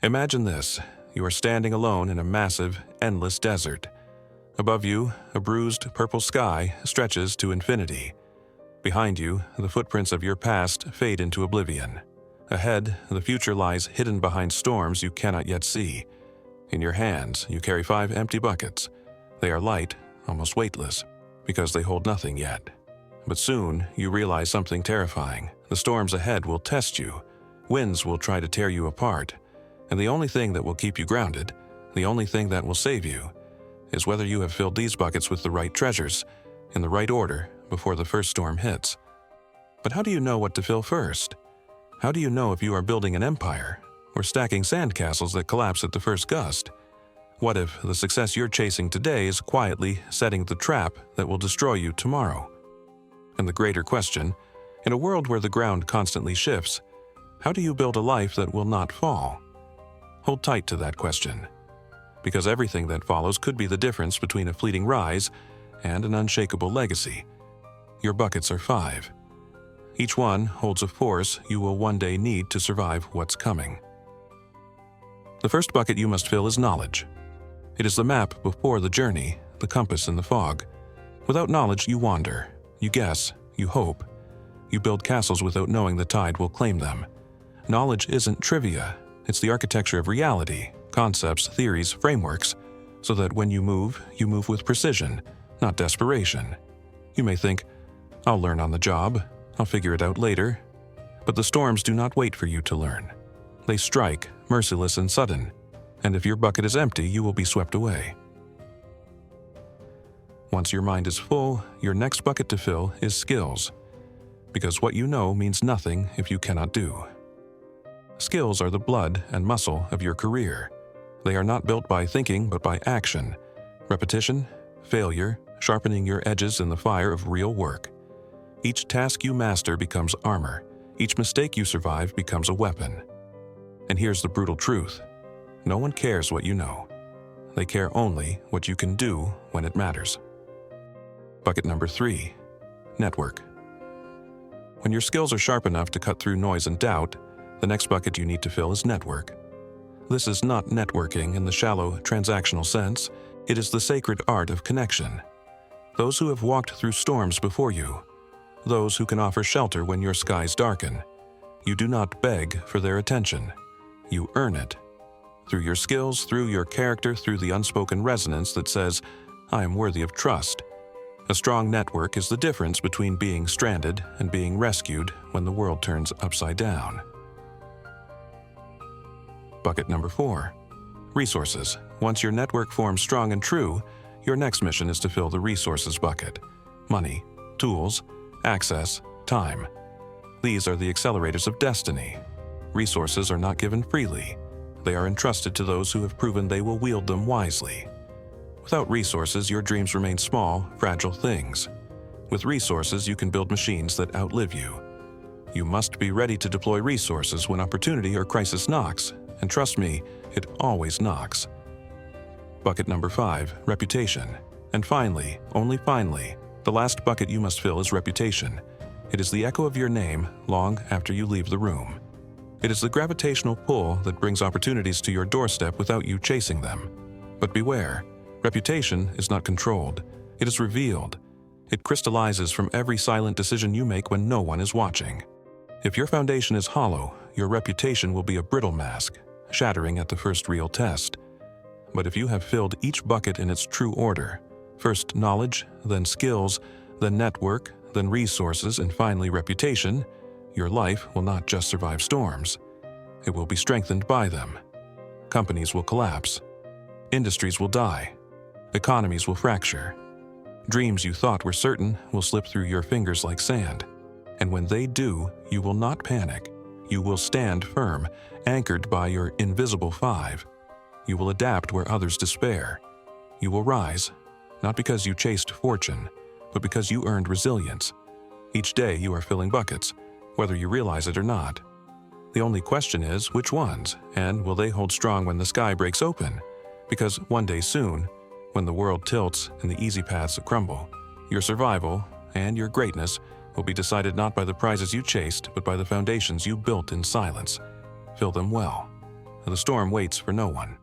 Imagine this. You are standing alone in a massive, endless desert. Above you, a bruised purple sky stretches to infinity. Behind you, the footprints of your past fade into oblivion. Ahead, the future lies hidden behind storms you cannot yet see. In your hands, you carry 5 empty buckets. They are light, almost weightless, because they hold nothing yet. But soon, you realize something terrifying. The storms ahead will test you. Winds will try to tear you apart. And the only thing that will keep you grounded, the only thing that will save you, is whether you have filled these buckets with the right treasures, in the right order, before the first storm hits. But how do you know what to fill first? How do you know if you are building an empire, or stacking sandcastles that collapse at the first gust? What if the success you're chasing today is quietly setting the trap that will destroy you tomorrow? And the greater question, in a world where the ground constantly shifts, how do you build a life that will not fall? Hold tight to that question, because everything that follows could be the difference between a fleeting rise and an unshakable legacy. Your buckets are 5. Each one holds a force you will one day need to survive what's coming. The first bucket you must fill is knowledge. It is the map before the journey, the compass in the fog. Without knowledge, you wander, you guess, you hope. You build castles without knowing the tide will claim them. Knowledge isn't trivia. It's the architecture of reality, concepts, theories, frameworks, so that when you move with precision, not desperation. You may think, I'll learn on the job, I'll figure it out later. But the storms do not wait for you to learn. They strike, merciless and sudden, and if your bucket is empty, you will be swept away. Once your mind is full, your next bucket to fill is skills, because what you know means nothing if you cannot do. Skills are the blood and muscle of your career. They are not built by thinking but by action, repetition, failure, sharpening your edges in the fire of real work. Each task you master becomes armor. Each mistake you survive becomes a weapon. And here's the brutal truth. No one cares what you know. They care only what you can do when it matters. Bucket number 3, network. When your skills are sharp enough to cut through noise and doubt, the next bucket you need to fill is network. This is not networking in the shallow, transactional sense. It is the sacred art of connection. Those who have walked through storms before you, those who can offer shelter when your skies darken. You do not beg for their attention. You earn it. Through your skills, through your character, through the unspoken resonance that says, I am worthy of trust. A strong network is the difference between being stranded and being rescued when the world turns upside down. Bucket number 4, resources. Once your network forms strong and true, your next mission is to fill the resources bucket. Money, tools, access, time. These are the accelerators of destiny. Resources are not given freely. They are entrusted to those who have proven they will wield them wisely. Without resources, your dreams remain small, fragile things. With resources, you can build machines that outlive you. You must be ready to deploy resources when opportunity or crisis knocks, and trust me, it always knocks. Bucket number 5, reputation. And finally, only finally, the last bucket you must fill is reputation. It is the echo of your name long after you leave the room. It is the gravitational pull that brings opportunities to your doorstep without you chasing them. But beware, reputation is not controlled. It is revealed. It crystallizes from every silent decision you make when no one is watching. If your foundation is hollow, your reputation will be a brittle mask, shattering at the first real test. But if you have filled each bucket in its true order, first knowledge, then skills, then network, then resources, and finally reputation, your life will not just survive storms. It will be strengthened by them. Companies will collapse. Industries will die. Economies will fracture. Dreams you thought were certain will slip through your fingers like sand. And when they do, you will not panic. You will stand firm, anchored by your invisible 5. You will adapt where others despair. You will rise, not because you chased fortune, but because you earned resilience. Each day you are filling buckets, whether you realize it or not. The only question is, which ones, and will they hold strong when the sky breaks open? Because one day soon, when the world tilts and the easy paths crumble, your survival and your greatness will be decided not by the prizes you chased, but by the foundations you built in silence. Fill them well. The storm waits for no one.